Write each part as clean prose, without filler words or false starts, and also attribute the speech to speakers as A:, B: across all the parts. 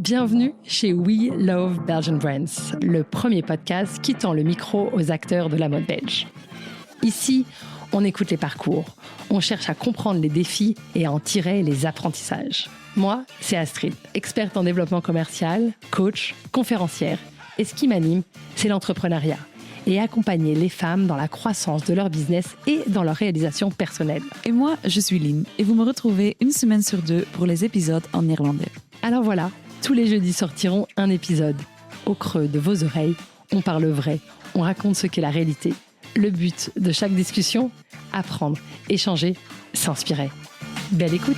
A: Bienvenue chez We Love Belgian Brands, le premier podcast qui tend le micro aux acteurs de la mode belge. Ici, on écoute les parcours, on cherche à comprendre les défis et à en tirer les apprentissages. Moi, c'est Astrid, experte en développement commercial, coach, conférencière. Et ce qui m'anime, c'est l'entrepreneuriat et accompagner les femmes dans la croissance de leur business et dans leur réalisation personnelle.
B: Et moi, je suis Lynn et vous me retrouvez une semaine sur deux pour les épisodes en néerlandais.
A: Alors voilà, tous les jeudis sortiront un épisode. Au creux de vos oreilles, on parle vrai, on raconte ce qu'est la réalité. Le but de chaque discussion, apprendre, échanger, s'inspirer. Belle écoute!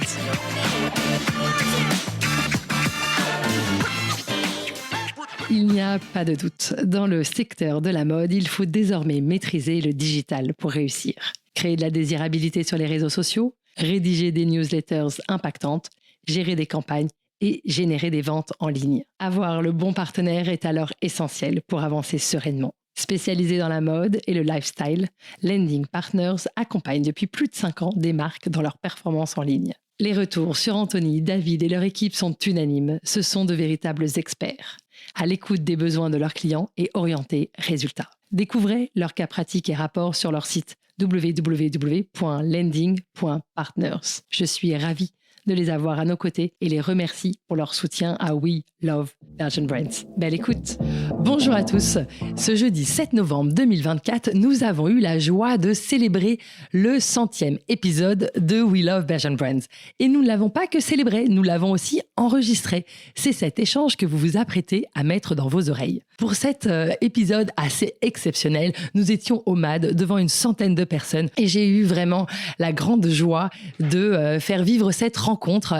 A: Il n'y a pas de doute, dans le secteur de la mode, il faut désormais maîtriser le digital pour réussir. Créer de la désirabilité sur les réseaux sociaux, rédiger des newsletters impactantes, gérer des campagnes et générer des ventes en ligne. Avoir le bon partenaire est alors essentiel pour avancer sereinement. Spécialisé dans la mode et le lifestyle, Lending Partners accompagne depuis plus de 5 ans des marques dans leur performance en ligne. Les retours sur Anthony, David et leur équipe sont unanimes. Ce sont de véritables experts, à l'écoute des besoins de leurs clients et orientés résultats. Découvrez leurs cas pratiques et rapports sur leur site www.lending.partners. Je suis ravie de les avoir à nos côtés et les remercie pour leur soutien à We Love Belgian Brands. Belle écoute. Bonjour à tous. Ce jeudi 7 novembre 2024, nous avons eu la joie de célébrer le 100e épisode de We Love Belgian Brands. Et nous ne l'avons pas que célébré, nous l'avons aussi enregistré. C'est cet échange que vous vous apprêtez à mettre dans vos oreilles. Pour cet épisode assez exceptionnel, nous étions au MAD devant une centaine de personnes et j'ai eu vraiment la grande joie de faire vivre cette rencontre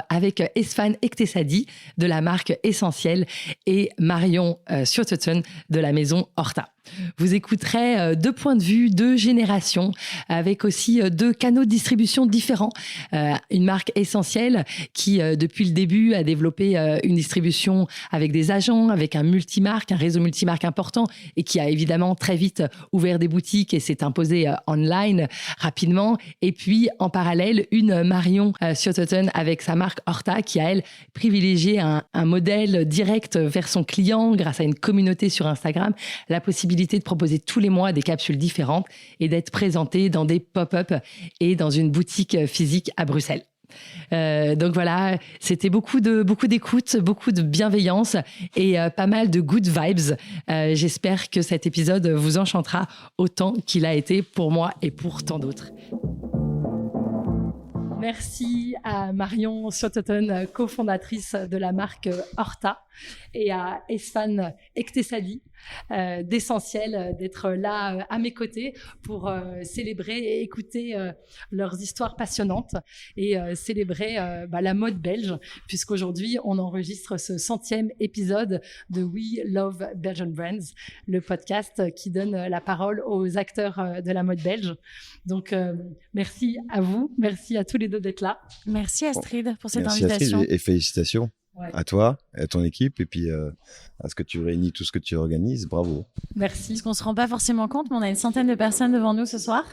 A: avec Esfan Ektesadi de la marque Essentiel et Marion Sjoteton de la maison Horta. Vous écouterez 2 points de vue, 2 générations, avec aussi 2 canaux de distribution différents. Une marque Essentielle qui, depuis le début, a développé une distribution avec des agents, avec un multimarque, un réseau multimarque important et qui a évidemment très vite ouvert des boutiques et s'est imposée online rapidement. Et puis, en parallèle, une Marion Sjoteton avec sa marque Horta qui a, elle, privilégié un modèle direct vers son client grâce à une communauté sur Instagram, la possibilité de proposer tous les mois des capsules différentes et d'être présenté dans des pop-up et dans une boutique physique à Bruxelles. Donc voilà, c'était beaucoup d'écoute, beaucoup de bienveillance et pas mal de good vibes. J'espère que cet épisode vous enchantera autant qu'il a été pour moi et pour tant d'autres. Merci à Marion Sjoteton, cofondatrice de la marque Horta, et à Esfan Ektesadi d'Essentiel d'être là à mes côtés pour célébrer et écouter leurs histoires passionnantes et célébrer la mode belge, puisqu'aujourd'hui on enregistre ce 100e épisode de We Love Belgian Brands, le podcast qui donne la parole aux acteurs de la mode belge. Donc merci à vous, merci à tous les deux d'être là.
B: Merci Astrid pour cette
C: Merci
B: invitation.
C: Astrid et félicitations à toi et à ton équipe et puis à ce que tu réunis, tout ce que tu organises. Bravo.
A: Merci.
B: Parce qu'on ne se rend pas forcément compte, mais on a une centaine de personnes devant nous ce soir.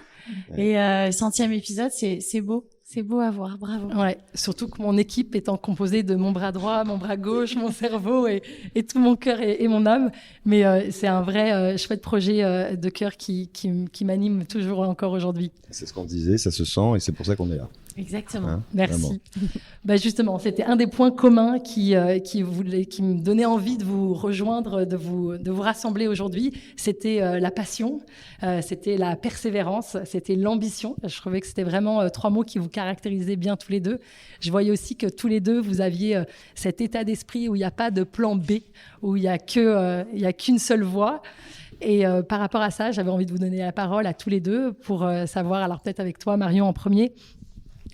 B: Ouais. Et 100e épisode, c'est beau. C'est beau à voir, bravo.
A: Ouais, surtout que mon équipe étant composée de mon bras droit, mon bras gauche, mon cerveau et tout mon cœur et mon âme. Mais c'est un vrai chouette projet de cœur qui m'anime toujours encore aujourd'hui.
C: C'est ce qu'on disait, ça se sent et c'est pour ça qu'on est là.
B: Exactement.
C: Hein,
A: merci. Justement, c'était un des points communs qui me donnait envie de vous rejoindre, de vous rassembler aujourd'hui. C'était la passion, c'était la persévérance, c'était l'ambition. Je trouvais que c'était vraiment 3 mots qui vous caractérisaient bien tous les deux. Je voyais aussi que tous les deux, vous aviez cet état d'esprit où il n'y a pas de plan B, où il n'y a qu'une seule voie. Et par rapport à ça, j'avais envie de vous donner la parole à tous les deux pour savoir, alors peut-être avec toi, Marion, en premier,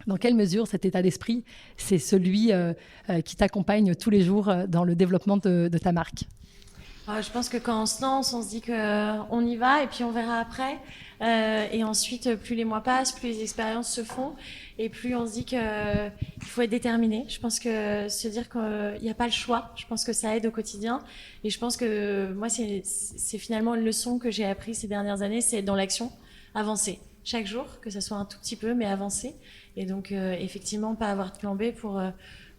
A: dans quelle mesure cet état d'esprit, c'est celui qui t'accompagne tous les jours dans le développement de ta marque?
D: Je pense que quand on se lance, on se dit qu'on y va et puis on verra après. Et ensuite, plus les mois passent, plus les expériences se font et plus on se dit qu'il faut être déterminé. Je pense que se dire qu'il n'y a pas le choix, je pense que ça aide au quotidien. Et je pense que moi, c'est finalement une leçon que j'ai apprise ces dernières années, c'est dans l'action, avancer. Chaque jour, que ça soit un tout petit peu, mais avancer. Et donc, effectivement, pas avoir de plan B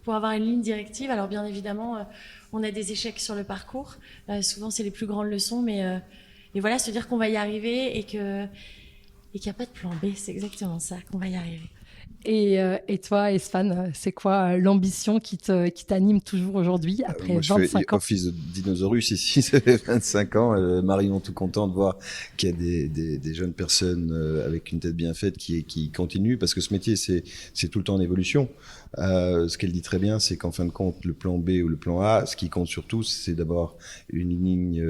D: pour avoir une ligne directive. Alors bien évidemment, on a des échecs sur le parcours. Souvent, c'est les plus grandes leçons, mais voilà, se dire qu'on va y arriver et qu'il n'y a pas de plan B, c'est exactement ça, qu'on va y arriver.
A: Et toi, Esfane, c'est quoi l'ambition qui t'anime toujours aujourd'hui après
C: moi,
A: 25
C: je fais
A: ans?
C: office de dinosaurus ici, ça fait 25 ans. Marion, tout content de voir qu'il y a des jeunes personnes avec une tête bien faite qui continuent, parce que ce métier, c'est tout le temps en évolution. Ce qu'elle dit très bien, c'est qu'en fin de compte, le plan B ou le plan A, ce qui compte surtout, c'est d'abord une ligne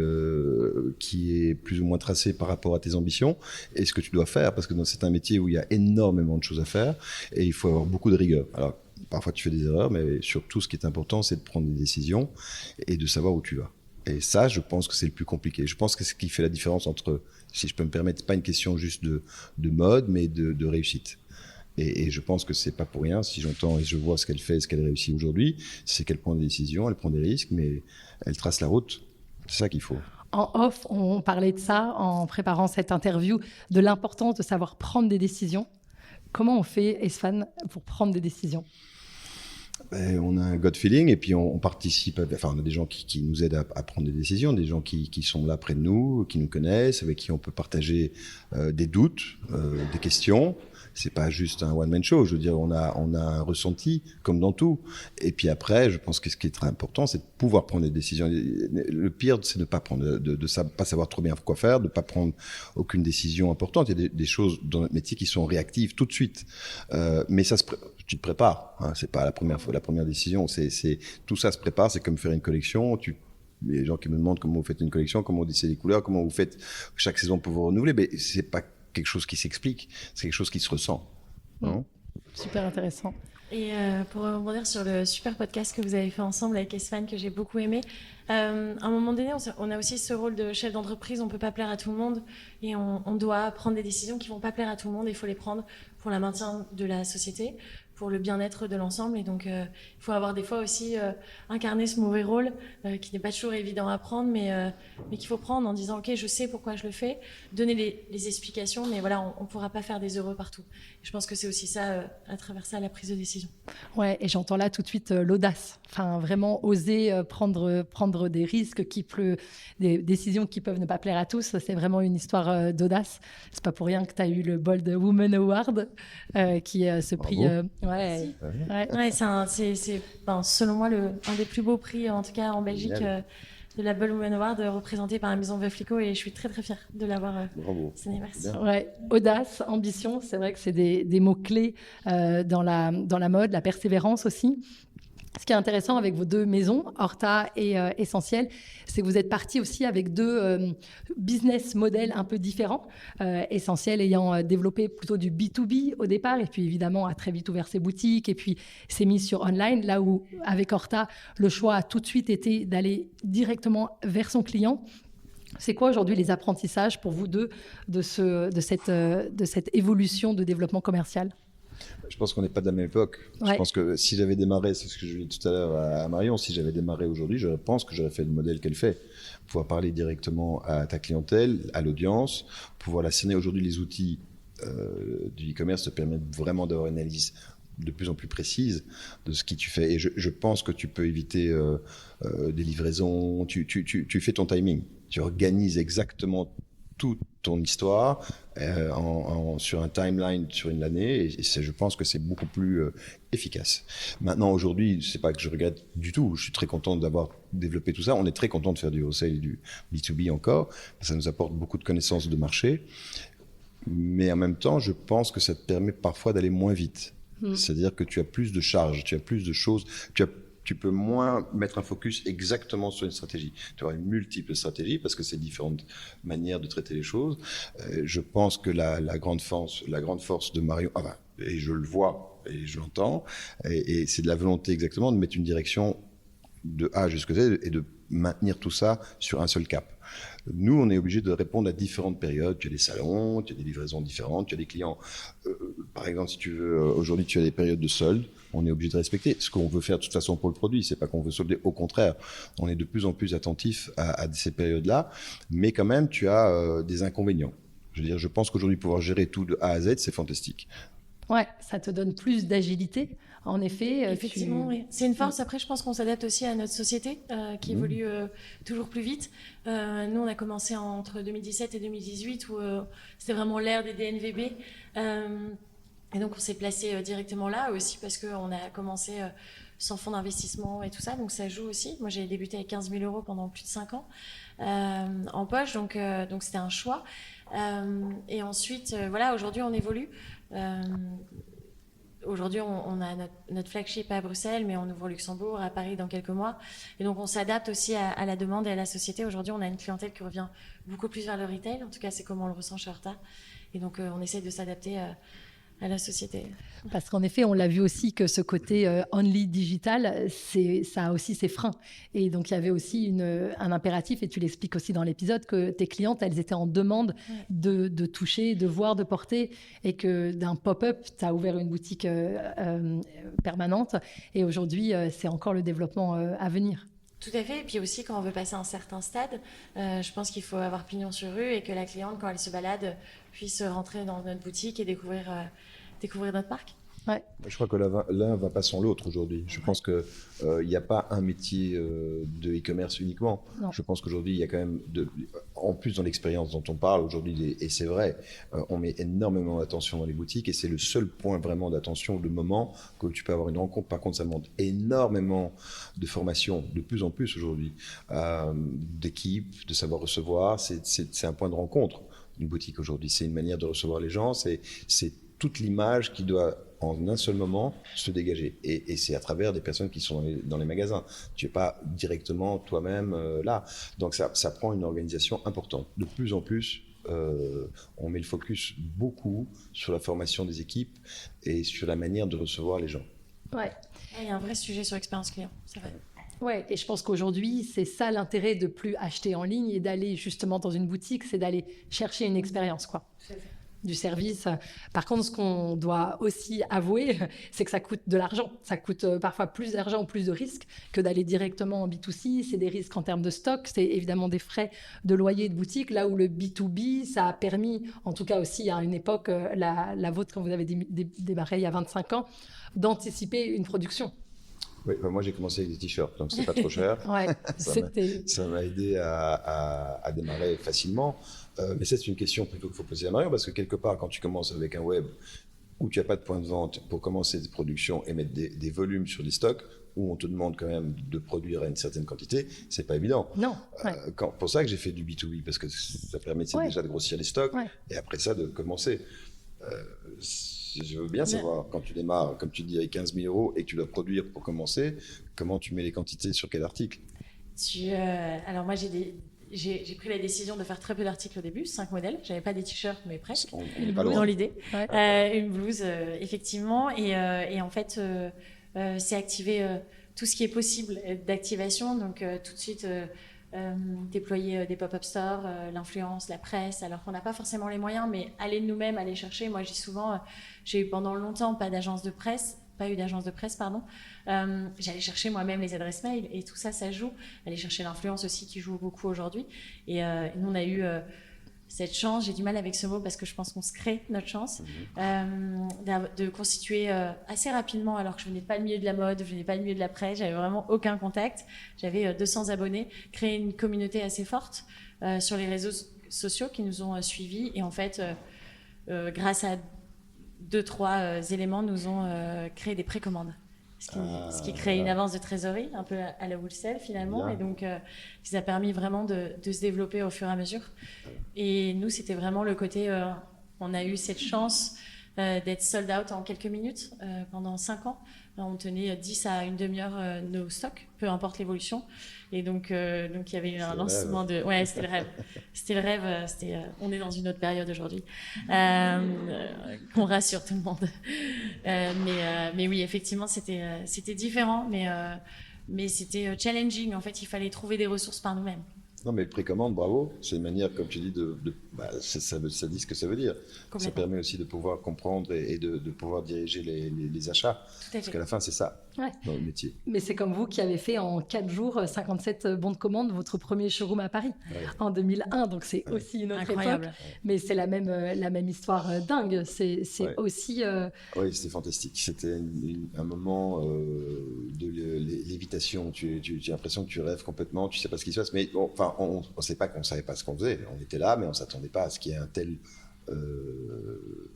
C: qui est plus ou moins tracée par rapport à tes ambitions et ce que tu dois faire, parce que c'est un métier où il y a énormément de choses à faire et il faut avoir beaucoup de rigueur. Alors, parfois tu fais des erreurs, mais surtout ce qui est important, c'est de prendre des décisions et de savoir où tu vas. Et ça, je pense que c'est le plus compliqué. Je pense que c'est ce qui fait la différence entre, si je peux me permettre, pas une question juste de mode, mais de réussite. Et je pense que c'est pas pour rien, si j'entends et je vois ce qu'elle fait, ce qu'elle réussit aujourd'hui, c'est qu'elle prend des décisions, elle prend des risques, mais elle trace la route. C'est ça qu'il faut.
A: En off, on parlait de ça en préparant cette interview, de l'importance de savoir prendre des décisions. Comment on fait, Esfane, pour prendre des décisions?
C: On a un gut feeling et puis on participe, on a des gens qui nous aident à prendre des décisions, des gens qui sont là près de nous, qui nous connaissent, avec qui on peut partager des doutes, des questions. C'est pas juste un one-man show, je veux dire, on a un ressenti, comme dans tout. Et puis après, je pense que ce qui est très important, c'est de pouvoir prendre des décisions. Le pire, c'est de ne pas prendre, pas savoir trop bien quoi faire, de ne pas prendre aucune décision importante. Il y a des choses dans notre métier qui sont réactives tout de suite. Mais tu te prépares, hein, c'est pas la première décision, tout ça se prépare, c'est comme faire une collection, les gens qui me demandent comment vous faites une collection, comment vous décidez les couleurs, comment vous faites chaque saison pour vous renouveler, mais c'est pas quelque chose qui s'explique, c'est quelque chose qui se ressent. Non ?
A: Super intéressant.
D: Et pour rebondir sur le super podcast que vous avez fait ensemble avec Esfane, que j'ai beaucoup aimé, à un moment donné, on a aussi ce rôle de chef d'entreprise, on ne peut pas plaire à tout le monde et on doit prendre des décisions qui ne vont pas plaire à tout le monde et il faut les prendre pour le maintien de la société, pour le bien-être de l'ensemble. Et donc, il faut avoir des fois aussi incarner ce mauvais rôle qui n'est pas toujours évident à prendre, mais qu'il faut prendre en disant « Ok, je sais pourquoi je le fais », donner les explications, mais voilà, on ne pourra pas faire des heureux partout. Et je pense que c'est aussi ça, à travers ça, la prise de décision.
A: Ouais, et j'entends là tout de suite l'audace. Enfin, vraiment oser prendre des risques, des décisions qui peuvent ne pas plaire à tous. C'est vraiment une histoire d'audace. C'est pas pour rien que tu as eu le Bold Woman Award, qui est ce prix.
D: Ouais, c'est selon moi un des plus beaux prix, en tout cas en Belgique, de la Bold Woman Award, représenté par la maison Veuve Clicquot, et je suis très très fière de l'avoir.
C: Bravo.
D: Merci.
A: Ouais, audace, ambition, c'est vrai que c'est des mots-clés dans la mode, la persévérance aussi. Ce qui est intéressant avec vos deux maisons, Horta et Essentiel, c'est que vous êtes partis aussi avec deux business models un peu différents. Essentiel ayant développé plutôt du B2B au départ, et puis évidemment a très vite ouvert ses boutiques, et puis s'est mis sur online, là où avec Horta, le choix a tout de suite été d'aller directement vers son client. C'est quoi aujourd'hui les apprentissages pour vous deux de cette évolution de développement commercial ?
C: Je pense qu'on n'est pas de la même époque. Ouais. Je pense que si j'avais démarré, c'est ce que je lui ai dit tout à l'heure à Marion, si j'avais démarré aujourd'hui, je pense que j'aurais fait le modèle qu'elle fait. Pouvoir parler directement à ta clientèle, à l'audience, pouvoir la cerner. Aujourd'hui, les outils du e-commerce te permettent vraiment d'avoir une analyse de plus en plus précise de ce que tu fais. Et je pense que tu peux éviter des livraisons, tu fais ton timing. Tu organises exactement toute ton histoire sur un timeline sur une année, et je pense que c'est beaucoup plus efficace. Maintenant, aujourd'hui, c'est pas que je regrette du tout, je suis très content d'avoir développé tout ça, on est très content de faire du wholesale et du B2B encore, ça nous apporte beaucoup de connaissances de marché, mais en même temps, je pense que ça te permet parfois d'aller moins vite. C'est-à-dire que tu as plus de charges, tu as plus de choses, tu peux moins mettre un focus exactement sur une stratégie. Tu auras une multiple stratégie parce que c'est différentes manières de traiter les choses. Je pense que la grande force de Marion, et je le vois et je l'entends, et c'est de la volonté exactement de mettre une direction de A jusqu'à Z et de maintenir tout ça sur un seul cap. Nous, on est obligé de répondre à différentes périodes. Tu as des salons, tu as des livraisons différentes, tu as des clients. Par exemple, si tu veux, aujourd'hui, tu as des périodes de soldes. On est obligé de respecter ce qu'on veut faire de toute façon pour le produit. C'est pas qu'on veut solder. Au contraire, on est de plus en plus attentif à ces périodes-là. Mais quand même, tu as des inconvénients. Je veux dire, je pense qu'aujourd'hui, pouvoir gérer tout de A à Z, c'est fantastique.
A: Ouais, ça te donne plus d'agilité En effet,
D: effectivement, oui. C'est une force. Après, je pense qu'on s'adapte aussi à notre société qui évolue toujours plus vite. Nous, on a commencé entre 2017 et 2018 où c'était vraiment l'ère des DNVB. Et donc, on s'est placé directement là aussi parce qu'on a commencé sans fonds d'investissement et tout ça. Donc, ça joue aussi. Moi, j'ai débuté avec 15 000 € pendant plus de 5 ans en poche. Donc, c'était un choix. Et ensuite, voilà, aujourd'hui, on évolue. Aujourd'hui, on a notre flagship à Bruxelles, mais on ouvre au Luxembourg, à Paris dans quelques mois. Et donc, on s'adapte aussi à la demande et à la société. Aujourd'hui, on a une clientèle qui revient beaucoup plus vers le retail. En tout cas, c'est comme on le ressent chez Horta. Et donc, on essaie de s'adapter à la société.
A: Parce qu'en effet, on l'a vu aussi que ce côté only digital, ça a aussi ses freins. Et donc, il y avait aussi un impératif, et tu l'expliques aussi dans l'épisode, que tes clientes, elles étaient en demande de toucher, de voir, de porter, et que d'un pop-up, tu as ouvert une boutique permanente. Et aujourd'hui, c'est encore le développement à venir.
D: Tout à fait. Et puis aussi, quand on veut passer à un certain stade, je pense qu'il faut avoir pignon sur rue et que la cliente, quand elle se balade, puisse rentrer dans notre boutique et découvrir notre marque.
A: Ouais.
C: Je crois que l'un va pas sans l'autre aujourd'hui. Je pense qu'il n'y a pas un métier de e-commerce uniquement.
A: Non.
C: Je pense qu'aujourd'hui, il y a quand même, en plus dans l'expérience dont on parle aujourd'hui, et c'est vrai, on met énormément d'attention dans les boutiques et c'est le seul point vraiment d'attention, de moment, que tu peux avoir une rencontre. Par contre, ça demande énormément de formation, de plus en plus aujourd'hui, d'équipe, de savoir recevoir. C'est un point de rencontre, une boutique aujourd'hui. C'est une manière de recevoir les gens, c'est toute l'image qui doit en un seul moment se dégager. Et c'est à travers des personnes qui sont dans les magasins. Tu n'es pas directement toi-même là. Donc ça prend une organisation importante. De plus en plus, on met le focus beaucoup sur la formation des équipes et sur la manière de recevoir les gens.
A: Ouais.
D: Il y a un vrai sujet sur l'expérience client, c'est vrai.
A: Ouais, et je pense qu'aujourd'hui, c'est ça l'intérêt de plus acheter en ligne et d'aller justement dans une boutique, c'est d'aller chercher une expérience, quoi. Du service. Par contre, ce qu'on doit aussi avouer, c'est que ça coûte de l'argent. Ça coûte parfois plus d'argent ou plus de risques que d'aller directement en B2C. C'est des risques en termes de stock, c'est évidemment des frais de loyer de boutique, là où le B2B, ça a permis, en tout cas aussi à une époque, la vôtre, quand vous avez démarré il y a 25 ans, d'anticiper une production.
C: Oui, moi j'ai commencé avec des t-shirts, donc c'est pas trop cher.
A: Ouais,
C: ça m'a aidé à démarrer facilement. Mais ça, c'est une question plutôt qu'il faut poser à Marion, parce que quelque part, quand tu commences avec un web où tu n'as pas de point de vente pour commencer des productions et mettre des volumes sur des stocks, où on te demande quand même de produire à une certaine quantité, c'est pas évident.
A: Non. Ouais.
C: Pour ça que j'ai fait du B2B, parce que ça permet déjà de grossir les stocks, et après ça, de commencer. Je veux bien savoir, quand tu démarres, comme tu dis, avec 15 000 € et que tu dois produire pour commencer, comment tu mets les quantités sur quel article?
D: Alors moi, j'ai pris la décision de faire très peu d'articles au début, 5 modèles. J'avais pas des t-shirts, mais presque. Dans l'idée. Ouais. Une blouse, effectivement. Et en fait, c'est activer tout ce qui est possible d'activation. Donc tout de suite, déployer des pop-up stores, l'influence, la presse, alors qu'on n'a pas forcément les moyens, mais aller de nous-mêmes, aller chercher. Moi, je dis souvent, j'ai eu pendant longtemps pas eu d'agence de presse, pardon. J'allais chercher moi-même les adresses mail et tout ça, ça joue. Aller chercher l'influence aussi qui joue beaucoup aujourd'hui. Et nous, on a eu cette chance, j'ai du mal avec ce mot parce que je pense qu'on se crée notre chance, de constituer assez rapidement, alors que je venais pas du milieu de la mode, je venais pas du milieu de la presse, j'avais vraiment aucun contact. J'avais 200 abonnés, créé une communauté assez forte sur les réseaux sociaux qui nous ont suivis. Et en fait, grâce à 2-3 éléments, nous ont créé des précommandes. Ce qui crée une avance de trésorerie, un peu à la wholesale finalement. Bien. Et donc, ça a permis vraiment de se développer au fur et à mesure. Et nous, c'était vraiment le côté, on a eu cette chance d'être sold out en quelques minutes pendant 5 ans. On tenait 10 à une demi-heure nos stocks, peu importe l'évolution. Et donc il y avait eu un lancement de... Ouais, c'était le rêve. C'était le rêve. On est dans une autre période aujourd'hui. Qu'on rassure tout le monde. Mais oui, effectivement, c'était différent, mais c'était challenging. En fait, il fallait trouver des ressources par nous-mêmes.
C: Non, mais le précommande, bravo. C'est une manière, comme tu dis, ça dit ce que ça veut dire. Ça permet aussi de pouvoir comprendre et de pouvoir diriger les achats. Parce qu'à la fin, c'est ça, dans le métier.
A: Mais c'est comme vous qui avez fait en 4 jours 57 bons de commande votre premier showroom à Paris en 2001. Donc c'est aussi une autre époque. Mais c'est la même histoire dingue. C'est aussi...
C: Oui, c'était fantastique. C'était un moment de lévitation. Tu as l'impression que tu rêves complètement, tu ne sais pas ce qui se passe. Mais bon, enfin, on ne sait pas qu'on ne savait pas ce qu'on faisait. On était là, mais on ne s'attendait pas à ce qu'il y ait un tel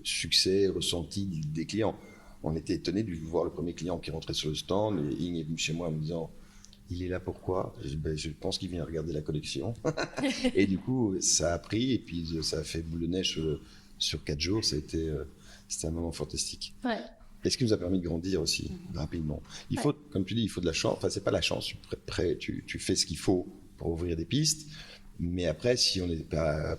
C: succès ressenti des clients. On était étonnés de voir le premier client qui rentrait sur le stand. Et Ying est venu chez moi en me disant « Il est là pourquoi ?» Je pense qu'il vient regarder la collection. Et du coup, ça a pris et puis ça a fait boule de neige sur 4 jours. C'était un moment fantastique.
A: Ouais.
C: Et ce qui nous a permis de grandir aussi, rapidement. Il faut, comme tu dis, il faut de la chance. Enfin, c'est pas la chance. Tu fais ce qu'il faut pour ouvrir des pistes. Mais après, si on est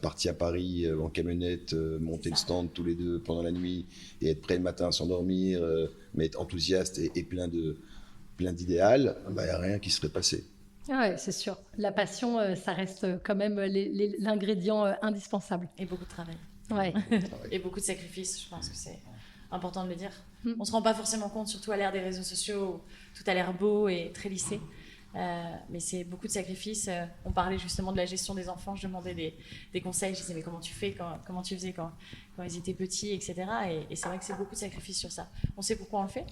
C: parti à Paris en camionnette, monter le stand tous les deux pendant la nuit et être prêt le matin à s'endormir, mais être enthousiaste et plein d'idéal, il n'y a rien qui serait passé.
A: Oui, c'est sûr. La passion, ça reste quand même l'ingrédient indispensable.
D: Et beaucoup de travail.
A: Ouais.
D: Et beaucoup de sacrifices, je pense que c'est important de le dire. On ne se rend pas forcément compte, surtout à l'ère des réseaux sociaux, où tout a l'air beau et très lissé. Mais c'est beaucoup de sacrifices. On parlait justement de la gestion des enfants. Je demandais des conseils. Je disais, mais comment tu fais, comment tu faisais quand ils étaient petits, etc. Et c'est vrai que c'est beaucoup de sacrifices sur ça. On sait pourquoi on le fait.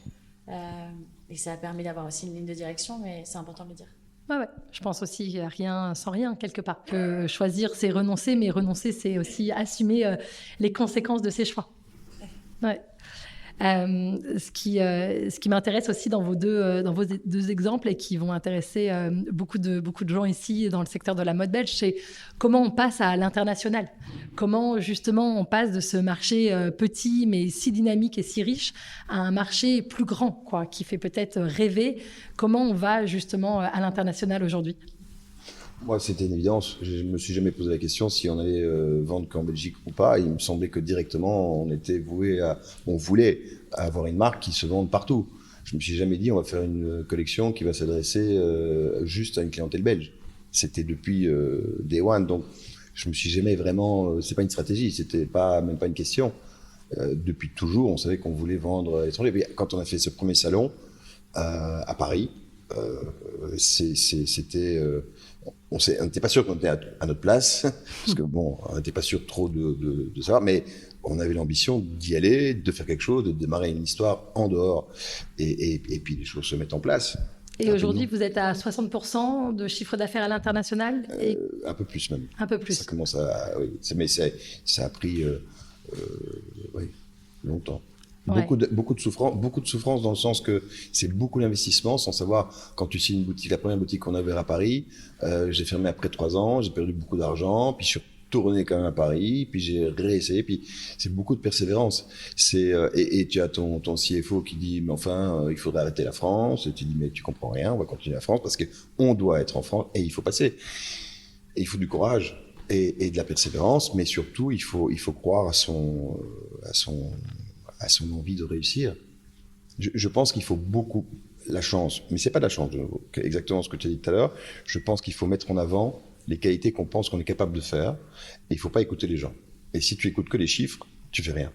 D: Et ça a permis d'avoir aussi une ligne de direction, mais c'est important de le dire.
A: Ouais. Je pense aussi rien sans rien, quelque part. Que choisir, c'est renoncer, mais renoncer, c'est aussi assumer les conséquences de ses choix. Ouais. Ce qui m'intéresse aussi dans vos deux exemples et qui vont intéresser beaucoup de gens ici dans le secteur de la mode belge, c'est comment on passe à l'international. Comment justement on passe de ce marché petit mais si dynamique et si riche à un marché plus grand, quoi, qui fait peut-être rêver. Comment on va justement à l'international aujourd'hui ?
C: Moi, c'était une évidence. Je ne me suis jamais posé la question si on allait vendre qu'en Belgique ou pas. Il me semblait que directement, on voulait avoir une marque qui se vende partout. Je me suis jamais dit, on va faire une collection qui va s'adresser juste à une clientèle belge. C'était depuis Day One. Donc, je me suis jamais vraiment. C'est pas une stratégie. C'était même pas une question. Depuis toujours, on savait qu'on voulait vendre à l'étranger. Quand on a fait ce premier salon à Paris, c'était. On n'était pas sûr qu'on était à notre place, parce que bon, on n'était pas sûr trop de savoir, mais on avait l'ambition d'y aller, de faire quelque chose, de démarrer une histoire en dehors, et puis les choses se mettent en place.
A: Et aujourd'hui, vous êtes à 60% de chiffre d'affaires à l'international
C: Un peu plus même.
A: Un peu plus.
C: Ça commence à... Oui, mais ça a pris longtemps.
A: Ouais.
C: Beaucoup de souffrance dans le sens que c'est beaucoup d'investissement sans savoir. Quand tu signes une boutique, la première boutique qu'on avait à Paris, j'ai fermé après 3 ans, j'ai perdu beaucoup d'argent, puis je suis retourné quand même à Paris, puis j'ai réessayé, puis c'est beaucoup de persévérance. Et tu as ton CFO qui dit mais enfin il faudrait arrêter la France, et tu dis mais tu comprends rien, on va continuer la France parce que on doit être en France et il faut passer. Et il faut du courage et de la persévérance, mais surtout il faut croire à son envie de réussir. Je pense qu'il faut beaucoup la chance, mais c'est pas de la chance, exactement ce que tu as dit tout à l'heure. Je pense qu'il faut mettre en avant les qualités qu'on pense qu'on est capable de faire, et il faut pas écouter les gens. Et si tu écoutes que les chiffres, tu fais rien.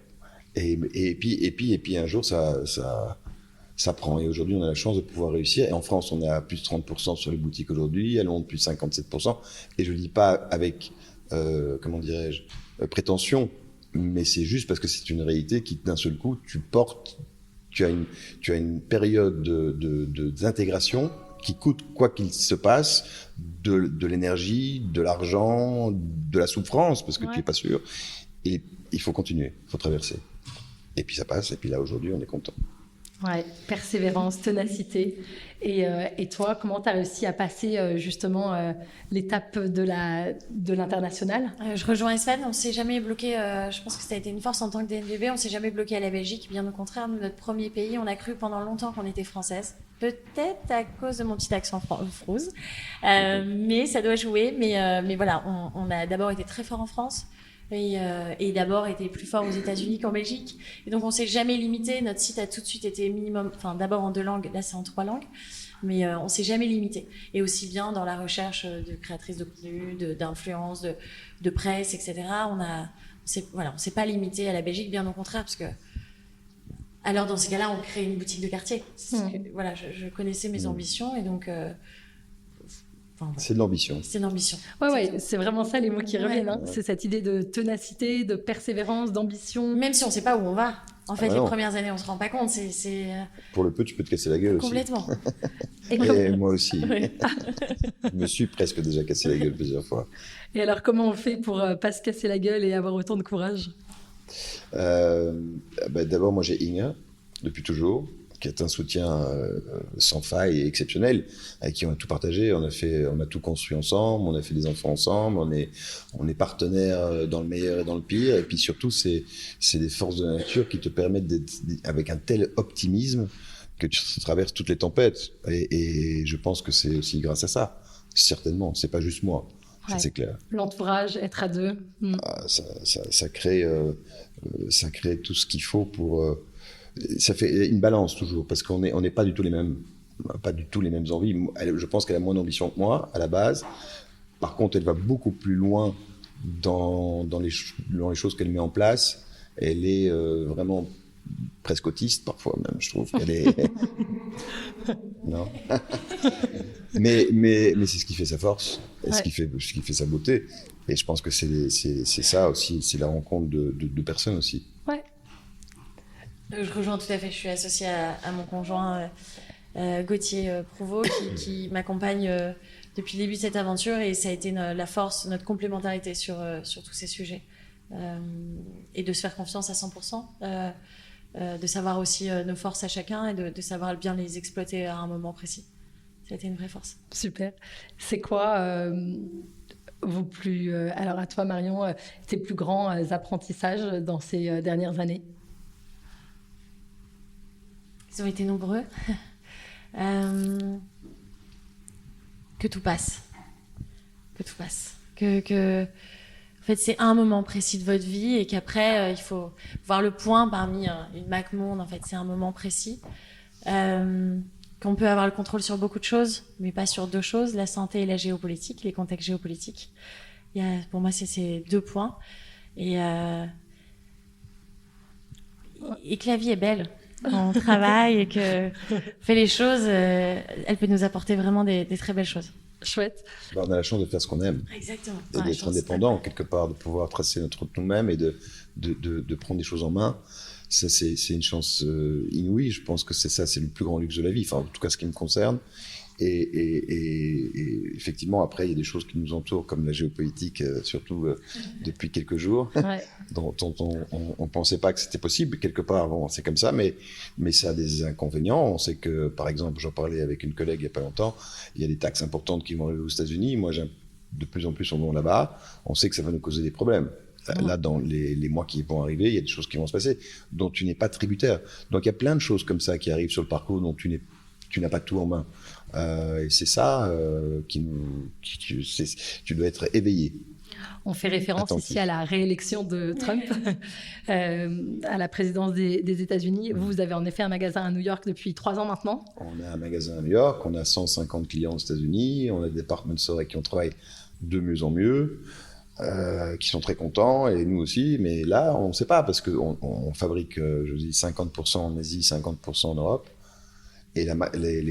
C: Et puis un jour ça prend. Et aujourd'hui, on a la chance de pouvoir réussir. Et en France, on est à plus de 30% sur les boutiques aujourd'hui, à Londres plus de 57%. Et je le dis pas avec prétention. Mais c'est juste parce que c'est une réalité qui, d'un seul coup, tu as une période d'intégration qui coûte, quoi qu'il se passe, de l'énergie, de l'argent, de la souffrance, parce que tu n'es pas sûr. Et il faut continuer, il faut traverser. Et puis ça passe, et puis là, aujourd'hui, on est content.
A: Ouais, persévérance, ténacité. Et toi, comment tu as réussi à passer justement l'étape de l'international ?
D: Je rejoins Sven, on ne s'est jamais bloqué, je pense que ça a été une force en tant que DNVB, on ne s'est jamais bloqué à la Belgique, bien au contraire, nous, notre premier pays, on a cru pendant longtemps qu'on était française, peut-être à cause de mon petit accent frouze, mais ça doit jouer, mais voilà, on a d'abord été très fort en France, et d'abord était plus fort aux États-Unis qu'en Belgique. Et donc on s'est jamais limité. Notre site a tout de suite été minimum, enfin d'abord en 2 langues, là c'est en 3 langues, mais on s'est jamais limité. Et aussi bien dans la recherche de créatrices de contenu, d'influence, de presse, etc. On s'est pas limité à la Belgique, bien au contraire, parce que alors dans ces cas-là, on crée une boutique de quartier. Voilà, je connaissais mes ambitions et donc.
C: C'est de l'ambition.
D: C'est de l'ambition.
A: Ouais, c'est vraiment ça les mots qui reviennent. Hein. C'est cette idée de ténacité, de persévérance, d'ambition.
D: Même si on ne sait pas où on va. En fait, les premières années, on ne se rend pas compte.
C: Pour le peu, tu peux te casser la gueule
D: complètement.
C: aussi. Et moi aussi. Je me suis presque déjà cassé la gueule plusieurs fois.
A: Et alors, comment on fait pour pas se casser la gueule et avoir autant de courage?
C: D'abord, moi, j'ai Inga, depuis toujours, qui est un soutien sans faille et exceptionnel, avec qui on a tout partagé, on a tout construit ensemble, on a fait des enfants ensemble, on est partenaires dans le meilleur et dans le pire, et puis surtout, c'est des forces de la nature qui te permettent d'être avec un tel optimisme que tu traverses toutes les tempêtes, et je pense que c'est aussi grâce à ça, certainement, c'est pas juste moi. Ça, c'est clair.
A: L'entourage, être à deux.
C: Ça crée tout ce qu'il faut pour... ça fait une balance toujours, parce qu'on n'est pas du tout les mêmes envies. Je pense qu'elle a moins d'ambition que moi, à la base. Par contre, elle va beaucoup plus loin dans les choses qu'elle met en place. Elle est vraiment presque autiste, parfois même, je trouve qu'elle est... Non. mais c'est ce qui fait sa force, et ce qui fait sa beauté. Et je pense que c'est ça aussi, c'est la rencontre de personnes aussi.
A: Ouais.
D: Je rejoins tout à fait, je suis associée à mon conjoint Gauthier Prouveau qui m'accompagne depuis le début de cette aventure, et ça a été la force, notre complémentarité sur tous ces sujets. Et de se faire confiance à 100%, de savoir aussi nos forces à chacun et de savoir bien les exploiter à un moment précis. Ça a été une vraie force.
A: Super. C'est quoi alors à toi Marion, tes plus grands apprentissages dans ces dernières années?
D: Ils ont été nombreux. Que tout passe. Que tout passe. En fait, c'est un moment précis de votre vie et qu'après, il faut voir le point parmi une Mac Monde. En fait, c'est un moment précis. Qu'on peut avoir le contrôle sur beaucoup de choses, mais pas sur 2 choses, la santé et la géopolitique, les contextes géopolitiques. Pour moi, c'est ces 2 points. Et que la vie est belle. On travaille et que fait les choses, elle peut nous apporter vraiment des très belles choses.
A: Chouette.
C: On a la chance de faire ce qu'on aime.
D: Exactement.
C: Et d'être indépendant, quelque part, de pouvoir tracer notre route nous-mêmes et de prendre des choses en main. Ça, c'est une chance inouïe. Je pense que c'est le plus grand luxe de la vie. Enfin, en tout cas, ce qui me concerne. Et effectivement, après, il y a des choses qui nous entourent, comme la géopolitique, surtout depuis quelques jours, dont on ne pensait pas que c'était possible. Quelque part, bon, c'est comme ça, mais ça a des inconvénients. On sait que, par exemple, j'en parlais avec une collègue il n'y a pas longtemps, il y a des taxes importantes qui vont arriver aux États-Unis. Moi, de plus en plus, on va là-bas. On sait que ça va nous causer des problèmes. Là, dans les mois qui vont arriver, il y a des choses qui vont se passer dont tu n'es pas tributaire. Donc, il y a plein de choses comme ça qui arrivent sur le parcours dont tu n'as pas tout en main. Et c'est ça tu dois être éveillé.
A: On fait référence ici à la réélection de Trump à la présidence des États-Unis. Vous avez en effet un magasin à New York depuis 3 ans maintenant.
C: On a un magasin à New York, on a 150 clients aux États-Unis, on a des department stores avec qui on travaille de mieux en mieux, qui sont très contents, et nous aussi. Mais là, on ne sait pas, parce qu'on fabrique, je vous dis, 50% en Asie, 50% en Europe. Et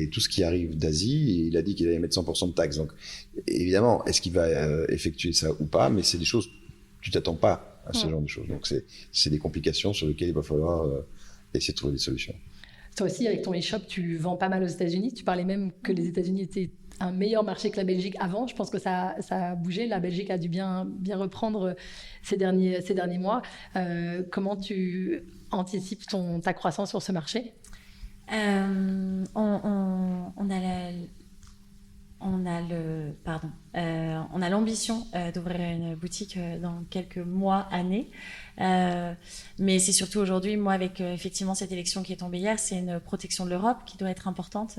C: tout ce qui arrive d'Asie, il a dit qu'il allait mettre 100% de taxes. Donc, évidemment, est-ce qu'il va effectuer ça ou pas? Mais c'est des choses, tu t'attends pas à ce genre de choses. Donc, c'est des complications sur lesquelles il va falloir essayer de trouver des solutions.
A: Toi aussi, avec ton e-shop, tu vends pas mal aux États-Unis. Tu parlais même que les États-Unis étaient un meilleur marché que la Belgique avant. Je pense que ça a bougé. La Belgique a dû bien reprendre ces derniers mois. Comment tu anticipes ta croissance sur ce marché?
D: On a l'ambition l'ambition d'ouvrir une boutique dans quelques mois, années. Mais c'est surtout aujourd'hui, moi, avec effectivement cette élection qui est tombée hier, c'est une protection de l'Europe qui doit être importante.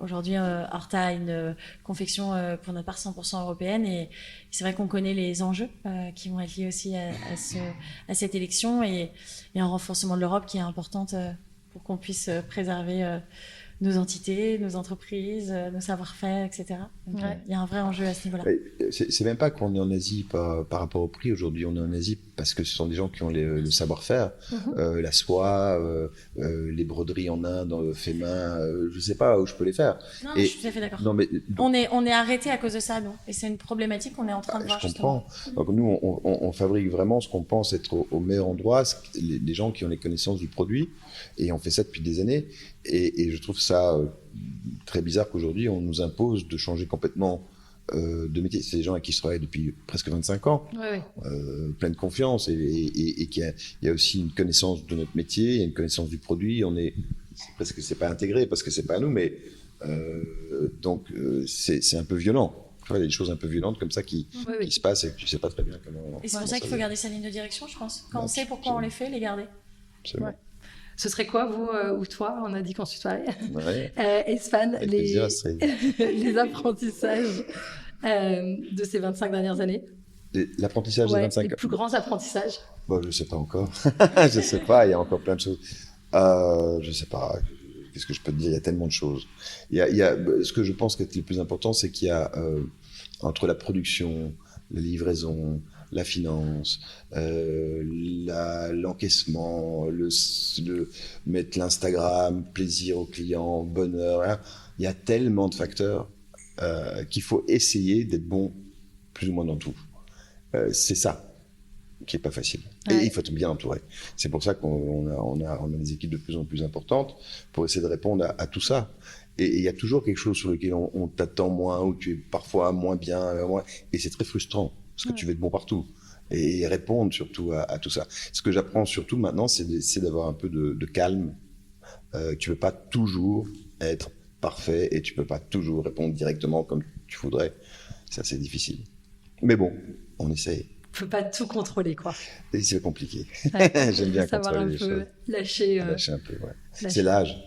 D: Aujourd'hui, Horta a une confection pour notre part 100% européenne et c'est vrai qu'on connaît les enjeux qui vont être liés aussi à cette élection et un renforcement de l'Europe qui est importante pour qu'on puisse préserver nos entités, nos entreprises, nos savoir-faire, etc. Donc, il y a un vrai enjeu à ce niveau-là.
C: C'est même pas qu'on est en Asie par rapport au prix. Aujourd'hui, on est en Asie parce que ce sont des gens qui ont le savoir-faire, la soie, les broderies en Inde, fait main. Je sais pas où je peux les faire.
D: Non, je suis tout à fait d'accord. On est arrêté à cause de ça, non ? Et c'est une problématique qu'on est en train de voir.
C: Je comprends. Donc nous, on fabrique vraiment ce qu'on pense être au meilleur endroit, les gens qui ont les connaissances du produit, et on fait ça depuis des années. Et je trouve ça très bizarre qu'aujourd'hui, on nous impose de changer complètement de métier. C'est des gens avec qui je travaille depuis presque 25 ans, plein de confiance, et qu'il y a aussi une connaissance de notre métier, il y a une connaissance du produit. C'est pas intégré parce que c'est pas à nous, mais donc c'est un peu violent. Il y a des choses un peu violentes comme ça qui se passent et que tu sais pas très bien comment.
D: Et c'est pour ça qu'il faut garder sa ligne de direction, je pense. Quand on sait pourquoi on les fait, les garder.
C: Absolument.
A: Ce serait quoi, vous ou toi ? On a dit qu'on se tutoyait.
C: Ouais.
A: Esphane, les apprentissages de ces 25 dernières années.
C: L'apprentissage des 25
A: les plus grands apprentissages.
C: Bon, je ne sais pas encore. Je ne sais pas, il y a encore plein de choses. Je ne sais pas. Qu'est-ce que je peux te dire ? Il y a tellement de choses. Ce que je pense que le plus important, c'est qu'il y a entre la production, la livraison, la finance, l'encaissement, mettre l'Instagram, plaisir au client, bonheur. Hein. Il y a tellement de facteurs qu'il faut essayer d'être bon plus ou moins dans tout. C'est ça qui est pas facile. Et il faut être bien entouré. C'est pour ça qu'on a des équipes de plus en plus importantes pour essayer de répondre à tout ça. Et il y a toujours quelque chose sur lequel on t'attend moins, ou tu es parfois moins bien, et c'est très frustrant. Parce que tu veux être bon partout et répondre surtout à tout ça. Ce que j'apprends surtout maintenant, c'est d'avoir un peu de calme. Tu ne peux pas toujours être parfait et tu ne peux pas toujours répondre directement comme tu voudrais. Ça, c'est difficile. Mais bon, on essaye.
A: On ne peut pas tout contrôler, quoi.
C: Et c'est compliqué.
A: Ouais,
C: J'aime bien contrôler les choses.
A: Lâcher
C: un peu, c'est l'âge.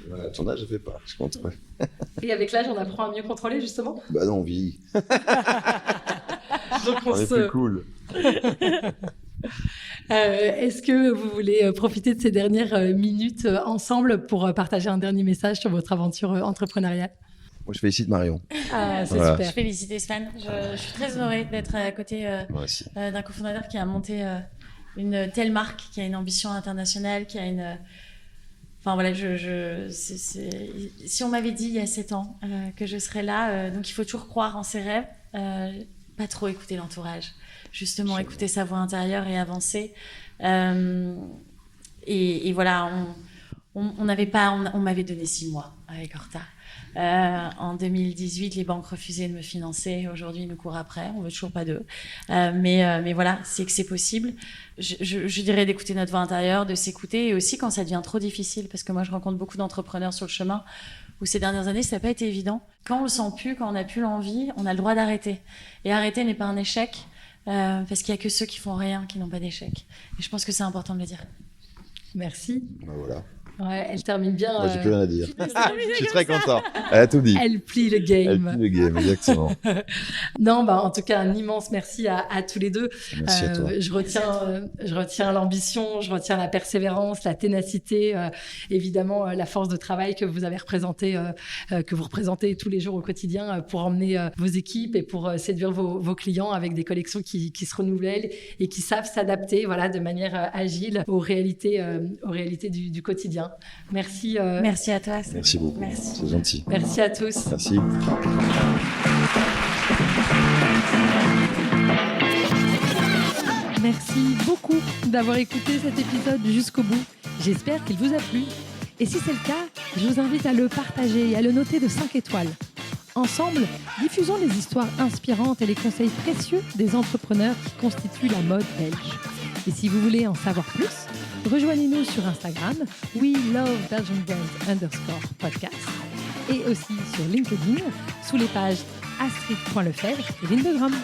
C: Voilà, ton âge, je ne fais pas, je contrôle.
A: Et avec l'âge, on apprend à mieux contrôler, justement ?
C: Bah non, on vieillit.
A: Donc
C: on est plus cool.
A: Est-ce que vous voulez profiter de ces dernières minutes ensemble pour partager un dernier message sur votre aventure entrepreneuriale ?
C: Moi, je félicite Marion.
A: Ah, c'est super.
D: Je félicite Sven. Je suis très honorée d'être à côté d'un cofondateur qui a monté une telle marque, qui a une ambition internationale, qui a une... Enfin voilà, si on m'avait dit il y a 7 ans que je serais là, donc il faut toujours croire en ses rêves, pas trop écouter l'entourage, justement écouter sa voix intérieure et avancer. Et voilà, on m'avait donné 6 mois avec Horta. En 2018, les banques refusaient de me financer. Aujourd'hui, ils nous courent après. On veut toujours pas d'eux. Mais voilà, c'est que c'est possible. Je dirais d'écouter notre voix intérieure, de s'écouter, et aussi quand ça devient trop difficile, parce que moi, je rencontre beaucoup d'entrepreneurs sur le chemin où ces dernières années, ça n'a pas été évident. Quand on le sent plus, quand on n'a plus l'envie, on a le droit d'arrêter. Et arrêter n'est pas un échec, parce qu'il y a que ceux qui font rien qui n'ont pas d'échec. Et je pense que c'est important de le dire.
A: Merci.
C: Ben voilà.
A: Ouais, elle termine bien.
C: Moi, j'ai plus rien à dire. Je suis très content. Elle a tout dit.
A: Elle plie le game.
C: Elle plie le game, exactement.
A: Non, en tout cas, un immense merci à tous les deux.
C: Merci à toi.
A: Je retiens l'ambition, je retiens la persévérance, la ténacité, évidemment la force de travail que vous avez représentée, que vous représentez tous les jours au quotidien pour emmener vos équipes et pour séduire vos clients avec des collections qui se renouvellent et qui savent s'adapter, voilà, de manière agile aux réalités du quotidien. Merci.
D: Merci à toi.
C: Merci beaucoup.
D: Merci.
C: C'est gentil.
A: Merci à tous.
C: Merci.
A: Merci beaucoup d'avoir écouté cet épisode jusqu'au bout. J'espère qu'il vous a plu. Et si c'est le cas, je vous invite à le partager et à le noter de 5 étoiles. Ensemble, diffusons les histoires inspirantes et les conseils précieux des entrepreneurs qui constituent la mode belge. Et si vous voulez en savoir plus, rejoignez-nous sur Instagram, WeLoveBelgianBrands_podcast, et aussi sur LinkedIn, sous les pages Astrid.lefebvre et Lynn de Gromme.